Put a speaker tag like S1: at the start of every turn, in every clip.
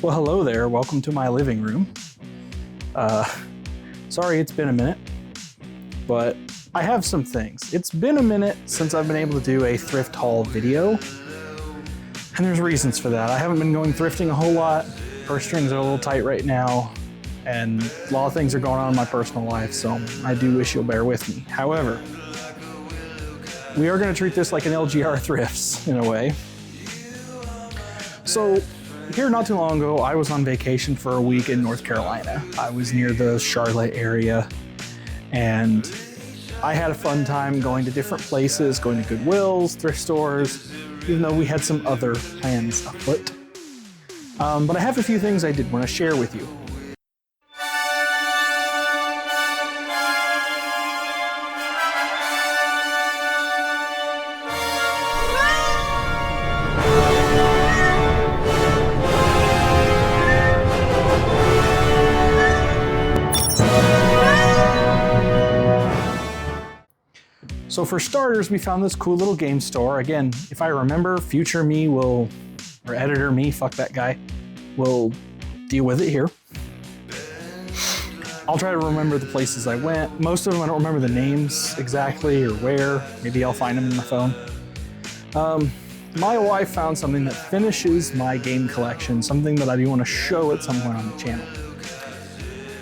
S1: Well, hello there. Welcome to my living room. Sorry it's been a minute, but I have some things. It's been a minute since I've been able to do a thrift haul video, and there's reasons for that. I haven't been going thrifting a whole lot. Purse strings are a little tight right now, and a lot of things are going on in my personal life, so I do wish you'll bear with me. However, we are going to treat this like an LGR thrifts in a way. So, here not too long ago, I was on vacation for a week in North Carolina. I was near the Charlotte area, and I had a fun time going to different places, going to Goodwills, thrift stores, even though we had some other plans afoot. But I have a few things I did want to share with you. So for starters, we found this cool little game store. Again, if I remember, future me will, or editor me, fuck that guy, will deal with it here. I'll try to remember the places I went. Most of them I don't remember the names exactly or where. Maybe I'll find them in my phone. My wife found something that finishes my game collection, something that I do want to show at some point on the channel.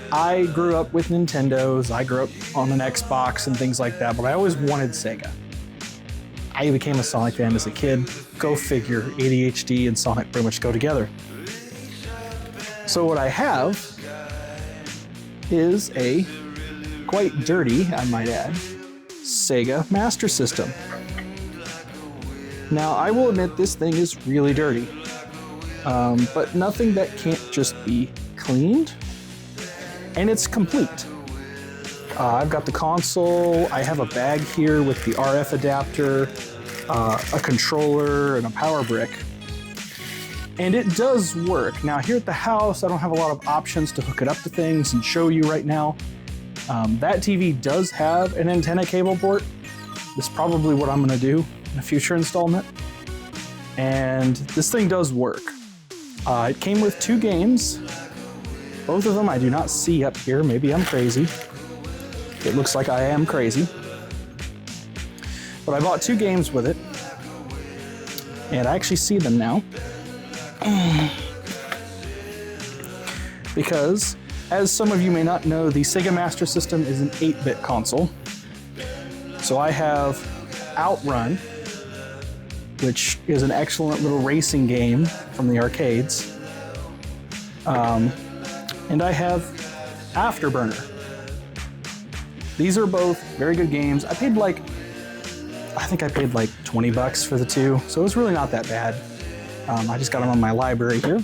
S1: I grew up with Nintendos, I grew up on an Xbox and things like that, but I always wanted Sega. I became a Sonic fan as a kid. Go figure, ADHD and Sonic pretty much go together. So what I have is a, quite dirty, I might add, Sega Master System. Now, I will admit this thing is really dirty, but nothing that can't just be cleaned. And it's complete. I've got the console, I have a bag here with the RF adapter, a controller, and a power brick. And it does work. Now here at the house, I don't have a lot of options to hook it up to things and show you right now. That TV does have an antenna cable port. This is probably what I'm gonna do in a future installment. And this thing does work. It came with 2 games. Both of them I do not see up here. Maybe I'm crazy. It looks like I am crazy. But I bought 2 games with it. And I actually see them now. Because, as some of you may not know, the Sega Master System is an 8-bit console. So I have Outrun, which is an excellent little racing game from the arcades. And I have Afterburner. These are both very good games. I think I paid like 20 bucks for the 2, so it was really not that bad. I just got them on my library here.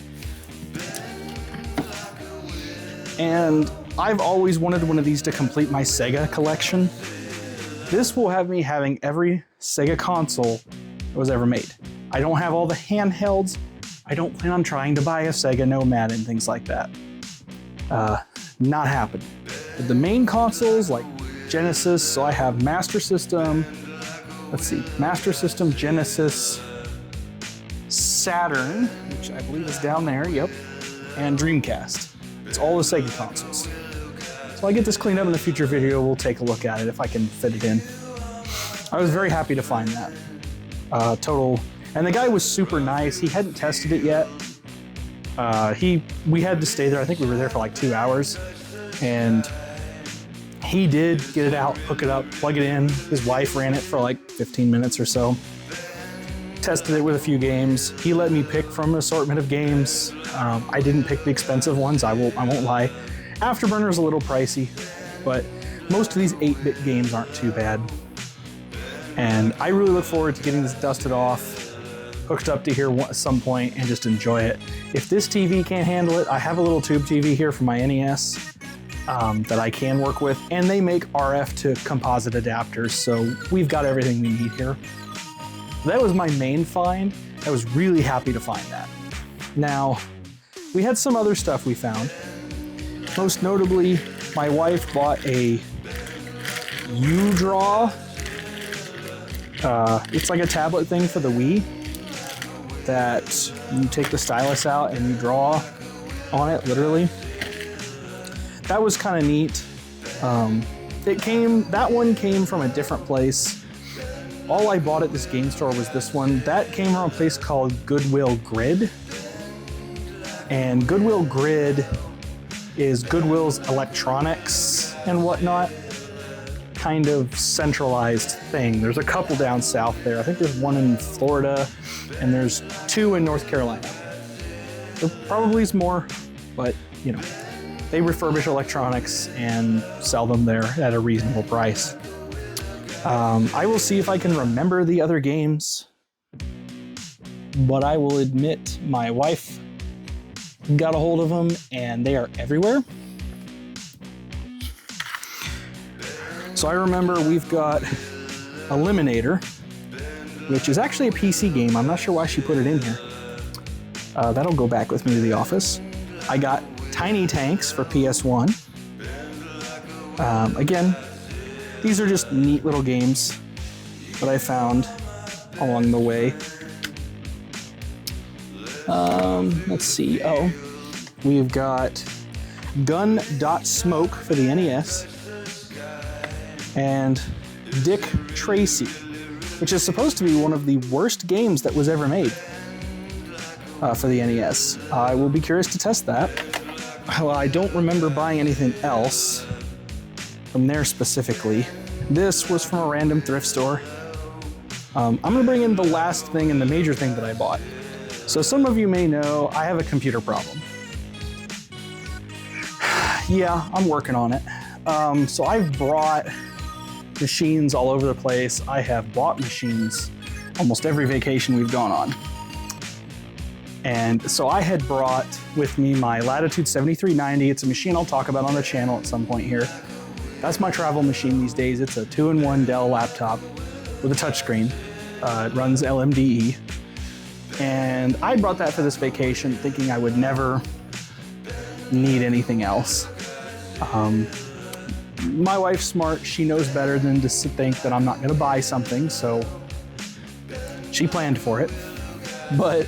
S1: And I've always wanted one of these to complete my Sega collection. This will have me having every Sega console that was ever made. I don't have all the handhelds. I don't plan on trying to buy a Sega Nomad and things like that. Not happening. But the main consoles like Genesis, so I have Master System, Master System, Genesis, Saturn, which I believe is down there, yep, and Dreamcast. It's all the Sega consoles. So I get this cleaned up in the future video, we'll take a look at it if I can fit it in. I was very happy to find that. And the guy was super nice. He hadn't tested it yet. We had to stay there. I think we were there for like 2 hours, and he did get it out, hook it up, plug it in. His wife ran it for like 15 minutes or so. Tested it with a few games. He let me pick from an assortment of games. I didn't pick the expensive ones. I won't lie. Afterburner is a little pricey, but most of these 8-bit games aren't too bad. And I really look forward to getting this dusted off, hooked up to here at some point, and just enjoy it. If this TV can't handle it, I have a little tube TV here from my NES that I can work with, and they make RF to composite adapters, so we've got everything we need here. That was my main find. I was really happy to find that. Now, we had some other stuff we found. Most notably, my wife bought a U-Draw. It's like a tablet thing for the Wii. that you take the stylus out and you draw on it, literally. That was kind of neat. That one came from a different place. All I bought at this game store was this one. That came from a place called Goodwill Grid. And Goodwill Grid is Goodwill's electronics and whatnot kind of centralized thing. There's a couple down south there. I think there's one in Florida and there's 2 in North Carolina. There probably is more, but you know, they refurbish electronics and sell them there at a reasonable price. I will see if I can remember the other games, but I will admit my wife got a hold of them and they are everywhere. So I remember we've got Eliminator, which is actually a PC game. I'm not sure why she put it in here. That'll go back with me to the office. I got Tiny Tanks for PS1. Again, these are just neat little games that I found along the way. Let's see. Oh, we've got Gun.Smoke for the NES and Dick Tracy, which is supposed to be one of the worst games that was ever made for the NES. I will be curious to test that. Well, I don't remember buying anything else from there specifically. This was from a random thrift store. I'm gonna bring in the last thing and the major thing that I bought. So some of you may know I have a computer problem. Yeah, I'm working on it. So I've brought machines all over the place. I have bought machines almost every vacation we've gone on. And so I had brought with me my Latitude 7390. It's a machine I'll talk about on the channel at some point here. That's my travel machine these days. It's a 2-in-1 Dell laptop with a touchscreen. It runs LMDE. And I brought that for this vacation thinking I would never need anything else. My wife's smart. She knows better than to think that I'm not gonna buy something, so she planned for it. But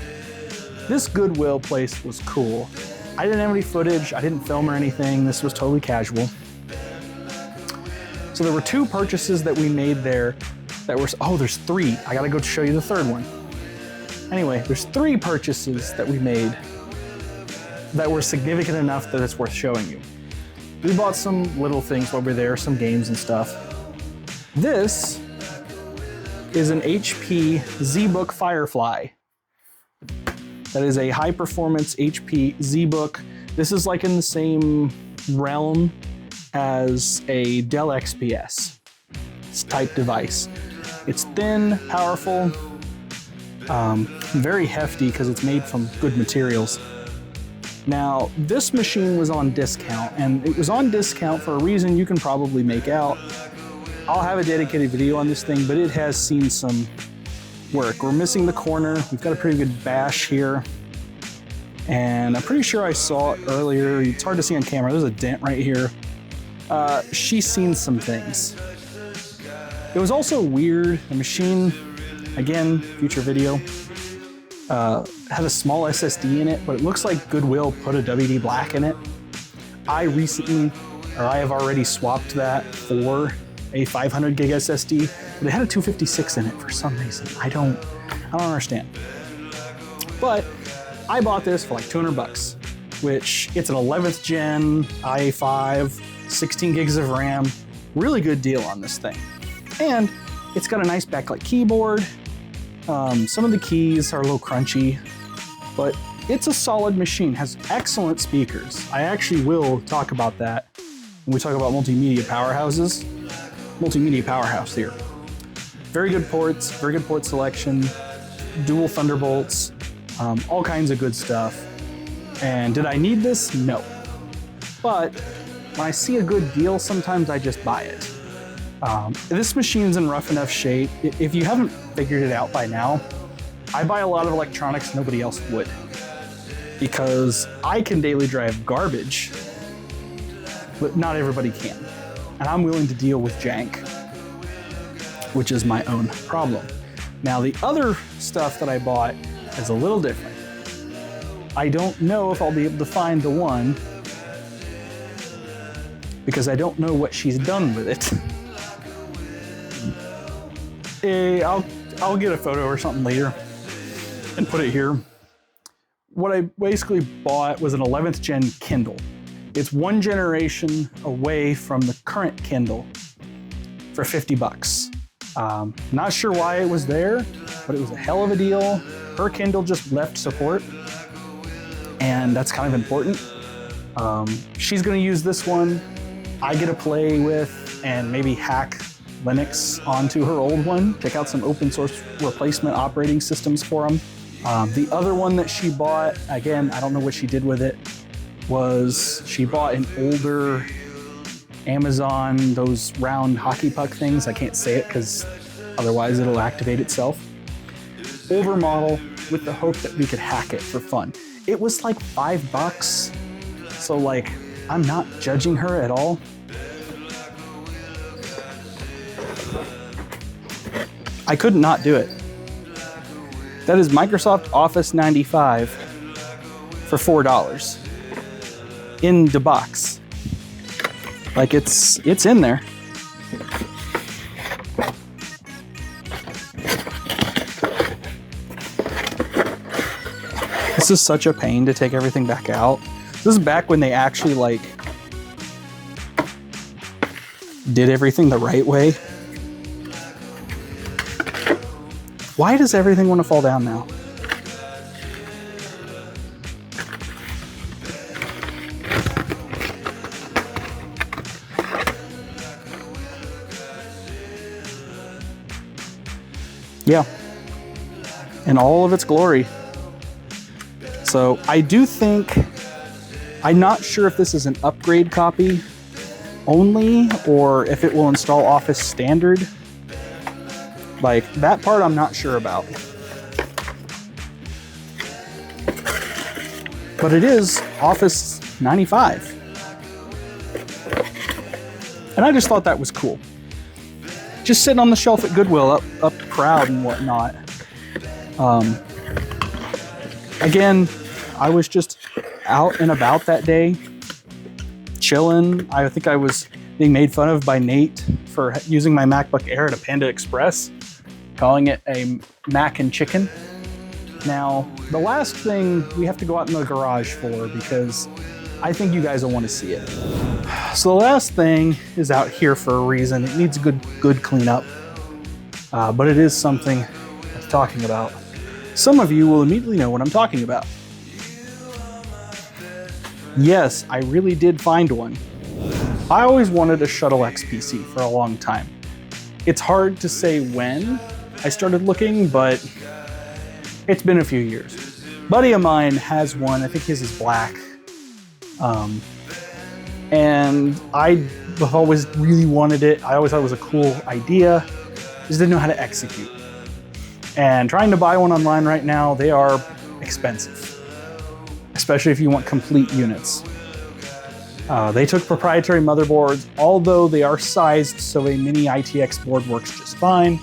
S1: this Goodwill place was cool. I didn't have any footage. I didn't film or anything. This was totally casual. So there were 2 purchases that we made there that were, oh, there's 3. I gotta go show you the third one. Anyway, there's 3 purchases that we made that were significant enough that it's worth showing you. We bought some little things while we were there, some games and stuff. This is an HP ZBook Firefly. That is a high-performance HP ZBook. This is like in the same realm as a Dell XPS type device. It's thin, powerful, very hefty because it's made from good materials. Now, this machine was on discount, and it was on discount for a reason you can probably make out. I'll have a dedicated video on this thing, but it has seen some work. We're missing the corner. We've got a pretty good bash here. And I'm pretty sure I saw it earlier. It's hard to see on camera. There's a dent right here. She's seen some things. It was also weird. The machine, again, future video, had a small SSD in it, but it looks like Goodwill put a WD Black in it. I have already swapped that for a 500 gig SSD, but it had a 256 in it for some reason. I don't understand. But I bought this for like 200 bucks, which it's an 11th gen i5, 16 gigs of RAM, really good deal on this thing. And it's got a nice backlit keyboard. Some of the keys are a little crunchy, but it's a solid machine, has excellent speakers. I actually will talk about that when we talk about multimedia powerhouses. Multimedia powerhouse here. Very good ports, very good port selection, dual Thunderbolts, all kinds of good stuff. And did I need this? No. But when I see a good deal, sometimes I just buy it. This machine's in rough enough shape. If you haven't figured it out by now, I buy a lot of electronics nobody else would, because I can daily drive garbage, but not everybody can. And I'm willing to deal with jank, which is my own problem. Now, the other stuff that I bought is a little different. I don't know if I'll be able to find the one because I don't know what she's done with it. I'll get a photo or something later and put it here. What I basically bought was an 11th gen Kindle. It's one generation away from the current Kindle for 50 bucks. Not sure why it was there, but it was a hell of a deal. Her Kindle just left support, and that's kind of important. She's gonna use this one. I get to play with and maybe hack Linux onto her old one, check out some open source replacement operating systems for them. The other one that she bought, again, I don't know what she did with it, was she bought an older Amazon, those round hockey puck things. I can't say it because otherwise it'll activate itself. Older model with the hope that we could hack it for fun. It was like $5. So like, I'm not judging her at all. I could not do it. That is Microsoft Office 95 for $4 in the box. Like it's in there. This is such a pain to take everything back out. This is back when they actually like did everything the right way. Why does everything want to fall down now? Yeah, in all of its glory. So I do think, I'm not sure if this is an upgrade copy only or if it will install Office Standard. Like, that part I'm not sure about. But it is Office 95. And I just thought that was cool. Just sitting on the shelf at Goodwill, up proud and whatnot. Again, I was just out and about that day, chilling. I think I was being made fun of by Nate for using my MacBook Air at a Panda Express, calling it a Mac and Chicken. Now, the last thing we have to go out in the garage for because I think you guys will want to see it. So the last thing is out here for a reason. It needs a good cleanup, but it is something I'm talking about. Some of you will immediately know what I'm talking about. Yes, I really did find one. I always wanted a Shuttle X PC for a long time. It's hard to say when I started looking, but it's been a few years. A buddy of mine has one. I think his is black. And I've always really wanted it. I always thought it was a cool idea. Just didn't know how to execute. And trying to buy one online right now, they are expensive, especially if you want complete units. They took proprietary motherboards, although they are sized so a mini ITX board works just fine.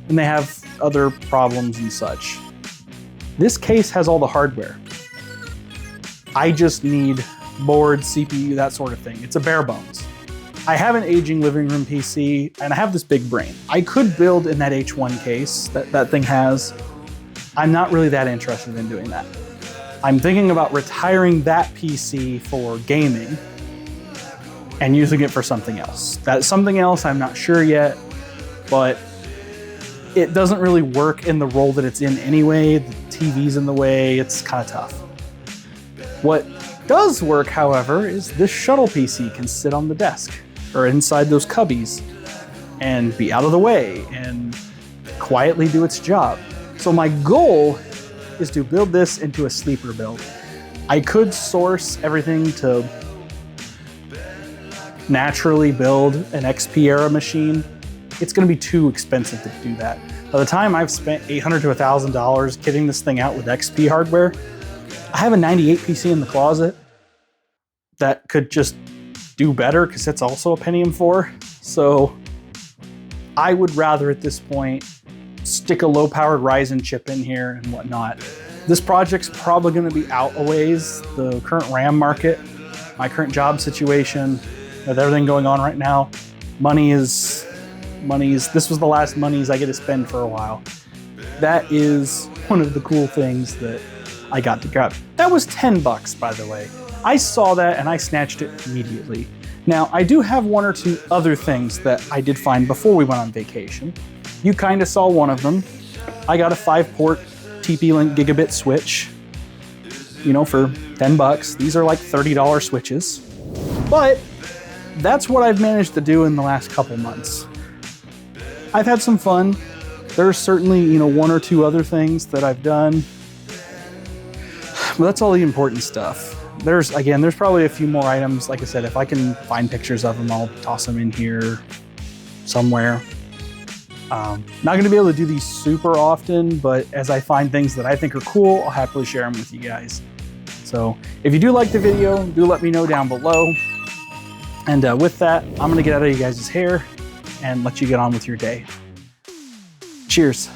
S1: And they have other problems and such. This case has all the hardware. I just need board, CPU, that sort of thing. It's a bare bones. I have an aging living room PC and I have this big brain. I could build in that H1 case that thing has. I'm not really that interested in doing that. I'm thinking about retiring that PC for gaming and using it for something else. That something else, I'm not sure yet, but it doesn't really work in the role that it's in anyway. The TV's in the way, it's kind of tough. What does work, however, is this shuttle PC can sit on the desk or inside those cubbies and be out of the way and quietly do its job. So my goal is to build this into a sleeper build. I could source everything to naturally build an XP era machine. It's gonna be too expensive to do that. By the time I've spent $800 to $1,000 kitting this thing out with XP hardware, I have a 98 PC in the closet that could just do better because it's also a Pentium 4. So I would rather at this point stick a low-powered Ryzen chip in here and whatnot. This project's probably gonna be out a ways. The current RAM market, my current job situation, with everything going on right now, this was the last monies I get to spend for a while. That is one of the cool things that I got to grab. That was 10 bucks, by the way. I saw that and I snatched it immediately. Now, I do have one or two other things that I did find before we went on vacation. You kind of saw one of them. I got a 5-port TP-Link gigabit switch, you know, for 10 bucks. These are like $30 switches. But that's what I've managed to do in the last couple months. I've had some fun. There's certainly, you know, one or two other things that I've done, but that's all the important stuff. There's probably a few more items. Like I said, if I can find pictures of them, I'll toss them in here somewhere. Not gonna be able to do these super often, but as I find things that I think are cool, I'll happily share them with you guys. So if you do like the video, do let me know down below. And with that, I'm gonna get out of you guys' hair and let you get on with your day. Cheers.